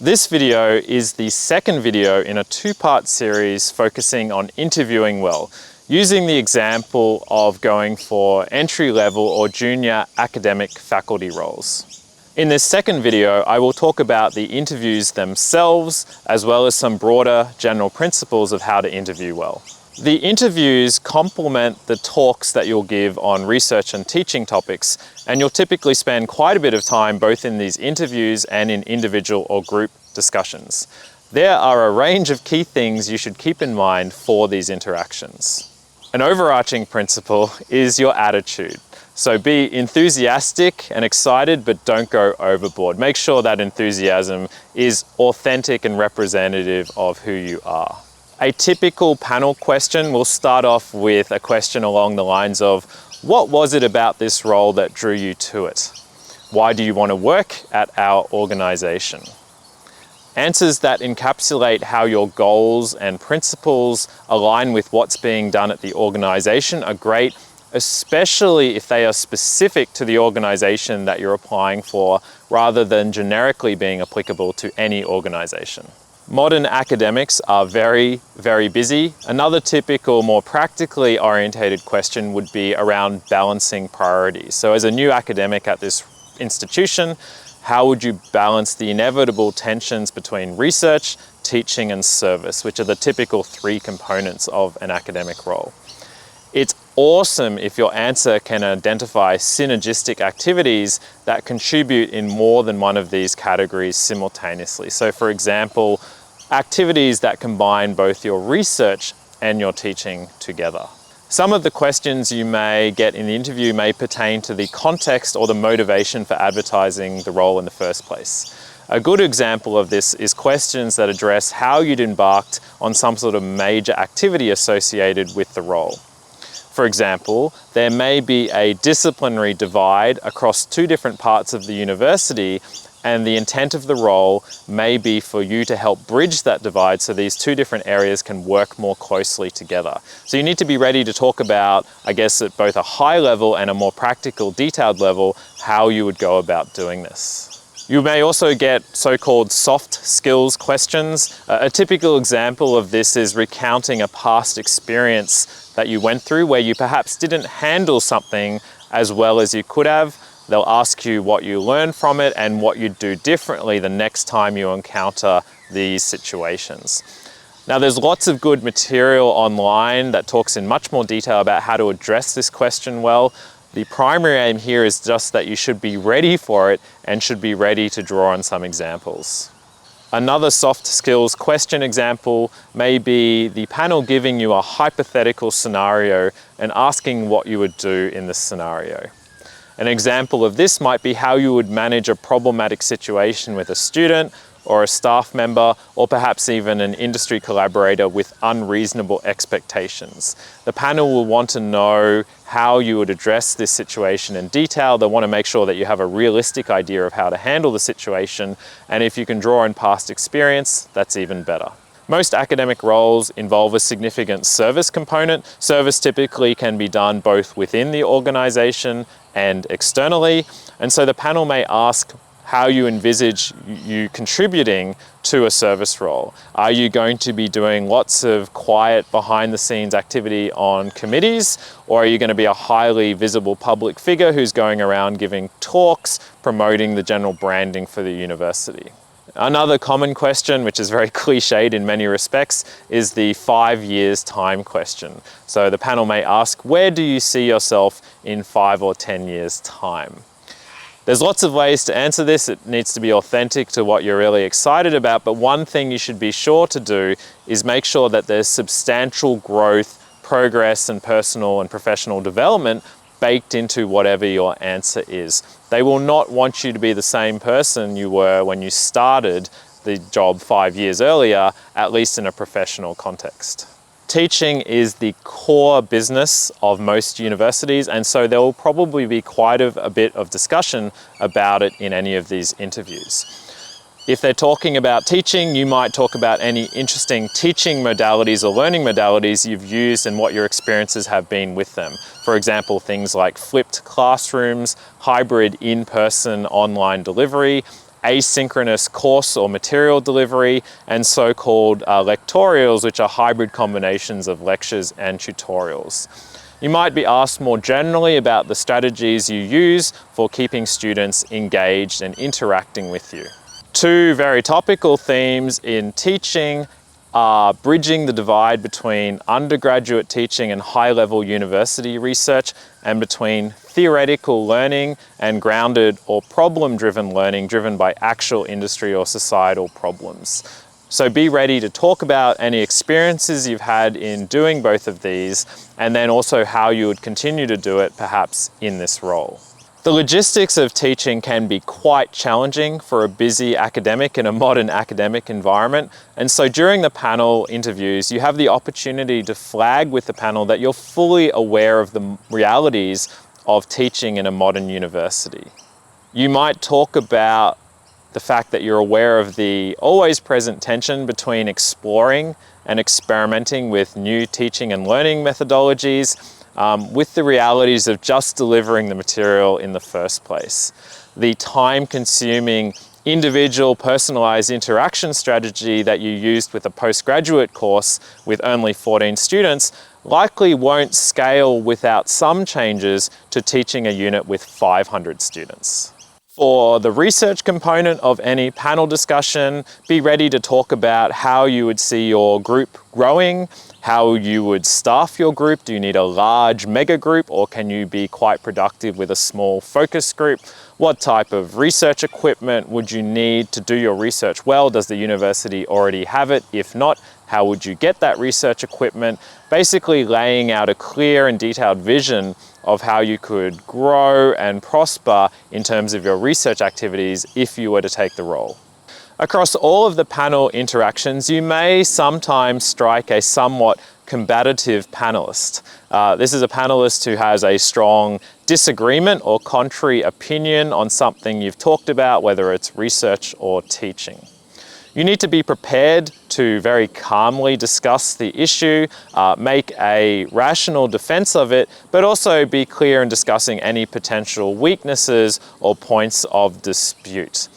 This video is the second video in a two-part series focusing on interviewing well, using the example of going for entry-level or junior academic faculty roles. In this second video, I will talk about the interviews themselves, as well as some broader general principles of how to interview well. The interviews complement the talks that you'll give on research and teaching topics, and you'll typically spend quite a bit of time both in these interviews and in individual or group discussions. There are a range of key things you should keep in mind for these interactions. An overarching principle is your attitude. So be enthusiastic and excited, but don't go overboard. Make sure that enthusiasm is authentic and representative of who you are. A typical panel question will start off with a question along the lines of, what was it about this role that drew you to it? Why do you want to work at our organization? Answers that encapsulate how your goals and principles align with what's being done at the organization are great, especially if they are specific to the organization that you're applying for, rather than generically being applicable to any organization. Modern academics are very, very busy. Another typical, more practically orientated question would be around balancing priorities. So as a new academic at this institution, how would you balance the inevitable tensions between research, teaching, and service, which are the typical three components of an academic role? It's awesome if your answer can identify synergistic activities that contribute in more than one of these categories simultaneously. So for example, activities that combine both your research and your teaching together. Some of the questions you may get in the interview may pertain to the context or the motivation for advertising the role in the first place. A good example of this is questions that address how you'd embarked on some sort of major activity associated with the role. For example, there may be a disciplinary divide across two different parts of the university, and the intent of the role may be for you to help bridge that divide so these two different areas can work more closely together. So you need to be ready to talk about, I guess, at both a high level and a more practical, detailed level, how you would go about doing this. You may also get so-called soft skills questions. A typical example of this is recounting a past experience that you went through where you perhaps didn't handle something as well as you could have. They'll ask you what you learned from it and what you'd do differently the next time you encounter these situations. Now, there's lots of good material online that talks in much more detail about how to address this question well. The primary aim here is just that you should be ready for it and should be ready to draw on some examples. Another soft skills question example may be the panel giving you a hypothetical scenario and asking what you would do in this scenario. An example of this might be how you would manage a problematic situation with a student or a staff member, or perhaps even an industry collaborator with unreasonable expectations. The panel will want to know how you would address this situation in detail. They'll want to make sure that you have a realistic idea of how to handle the situation, and if you can draw on past experience, that's even better. Most academic roles involve a significant service component. Service typically can be done both within the organization and externally, and so the panel may ask how you envisage you contributing to a service role. Are you going to be doing lots of quiet behind-the-scenes activity on committees, or are you going to be a highly visible public figure who's going around giving talks, promoting the general branding for the university? Another common question, which is very cliched in many respects, is the 5 years time question. So the panel may ask, where do you see yourself in 5 or 10 years time? There's lots of ways to answer this. It needs to be authentic to what you're really excited about, but one thing you should be sure to do is make sure that there's substantial growth, progress, and personal and professional development baked into whatever your answer is. They will not want you to be the same person you were when you started the job 5 years earlier, at least in a professional context. Teaching is the core business of most universities, and so there will probably be quite a bit of discussion about it in any of these interviews. If they're talking about teaching, you might talk about any interesting teaching modalities or learning modalities you've used and what your experiences have been with them. For example, things like flipped classrooms, hybrid in-person online delivery, asynchronous course or material delivery, and so-called lectorials, which are hybrid combinations of lectures and tutorials. You might be asked more generally about the strategies you use for keeping students engaged and interacting with you. Two very topical themes in teaching are bridging the divide between undergraduate teaching and high-level university research, and between theoretical learning and grounded or problem-driven learning driven by actual industry or societal problems. So be ready to talk about any experiences you've had in doing both of these, and then also how you would continue to do it perhaps in this role. The logistics of teaching can be quite challenging for a busy academic in a modern academic environment. And so during the panel interviews, you have the opportunity to flag with the panel that you're fully aware of the realities of teaching in a modern university. You might talk about the fact that you're aware of the always present tension between exploring and experimenting with new teaching and learning methodologies, with the realities of just delivering the material in the first place. The time-consuming, individual, personalized interaction strategy that you used with a postgraduate course with only 14 students likely won't scale without some changes to teaching a unit with 500 students. For the research component of any panel discussion, be ready to talk about how you would see your group growing, how you would staff your group. Do you need a large mega group, or can you be quite productive with a small focus group? What type of research equipment would you need to do your research well? Does the university already have it? If not, how would you get that research equipment? Basically laying out a clear and detailed vision of how you could grow and prosper in terms of your research activities if you were to take the role. Across all of the panel interactions, you may sometimes strike a somewhat combative panelist. This is a panelist who has a strong disagreement or contrary opinion on something you've talked about, whether it's research or teaching. You need to be prepared to very calmly discuss the issue, make a rational defense of it, but also be clear in discussing any potential weaknesses or points of dispute.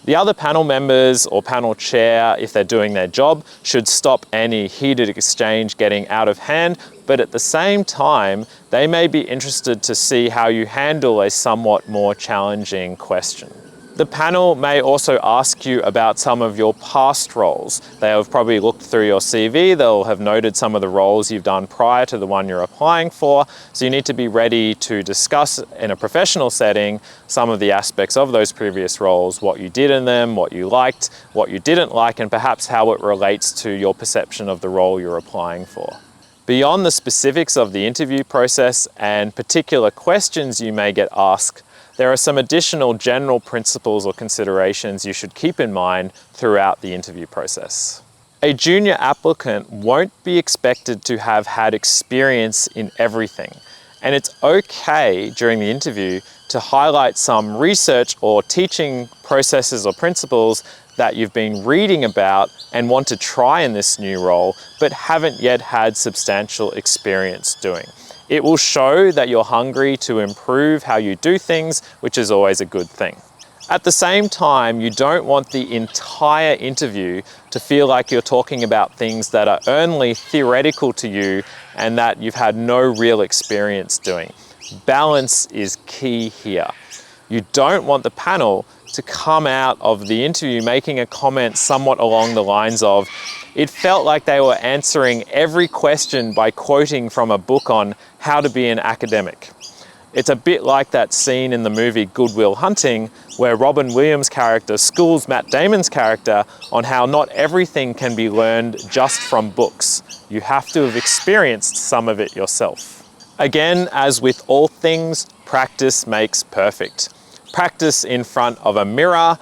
The other panel members or panel chair, if they're doing their job, should stop any heated exchange getting out of hand, but at the same time, they may be interested to see how you handle a somewhat more challenging question. The panel may also ask you about some of your past roles. They have probably looked through your CV, they'll have noted some of the roles you've done prior to the one you're applying for, so you need to be ready to discuss in a professional setting some of the aspects of those previous roles, what you did in them, what you liked, what you didn't like, and perhaps how it relates to your perception of the role you're applying for. Beyond the specifics of the interview process and particular questions you may get asked, there are some additional general principles or considerations you should keep in mind throughout the interview process. A junior applicant won't be expected to have had experience in everything, and it's okay during the interview to highlight some research or teaching processes or principles that you've been reading about and want to try in this new role, but haven't yet had substantial experience doing. It will show that you're hungry to improve how you do things, which is always a good thing. At the same time, you don't want the entire interview to feel like you're talking about things that are only theoretical to you and that you've had no real experience doing. Balance is key here. You don't want the panel to come out of the interview making a comment somewhat along the lines of, it felt like they were answering every question by quoting from a book on how to be an academic. It's a bit like that scene in the movie Good Will Hunting, where Robin Williams' character schools Matt Damon's character on how not everything can be learned just from books. You have to have experienced some of it yourself. Again, as with all things, practice makes perfect. Practice in front of a mirror,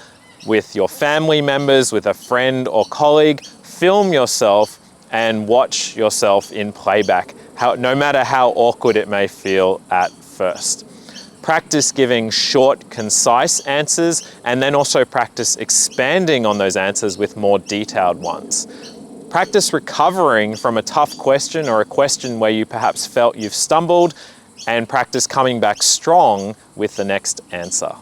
with your family members, with a friend or colleague. Film yourself and watch yourself in playback, no matter how awkward it may feel at first. Practice giving short, concise answers, and then also practice expanding on those answers with more detailed ones. Practice recovering from a tough question or a question where you perhaps felt you've stumbled, and practice coming back strong with the next answer.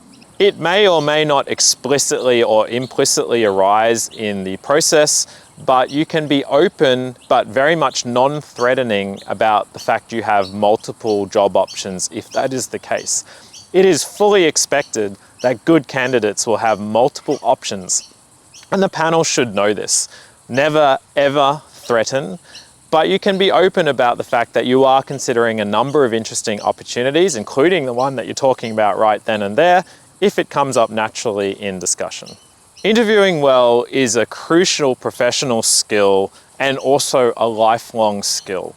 It may or may not explicitly or implicitly arise in the process, but you can be open but very much non-threatening about the fact you have multiple job options if that is the case. It is fully expected that good candidates will have multiple options, and the panel should know this. Never ever threaten, but you can be open about the fact that you are considering a number of interesting opportunities, including the one that you're talking about right then and there, if it comes up naturally in discussion. Interviewing well is a crucial professional skill and also a lifelong skill.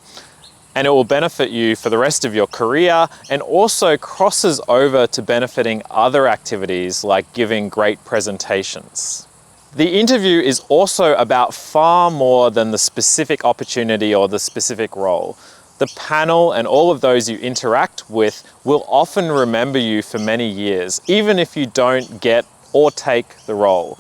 And it will benefit you for the rest of your career and also crosses over to benefiting other activities like giving great presentations. The interview is also about far more than the specific opportunity or the specific role. The panel and all of those you interact with will often remember you for many years, even if you don't get or take the role.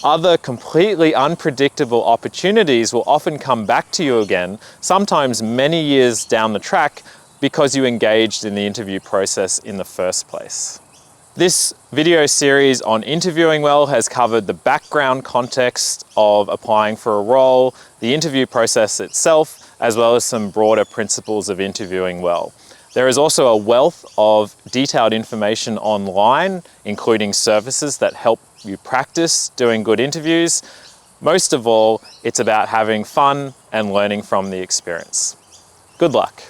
Other completely unpredictable opportunities will often come back to you again, sometimes many years down the track, because you engaged in the interview process in the first place. This video series on interviewing well has covered the background context of applying for a role, the interview process itself, as well as some broader principles of interviewing well. There is also a wealth of detailed information online, including services that help you practice doing good interviews. Most of all, it's about having fun and learning from the experience. Good luck.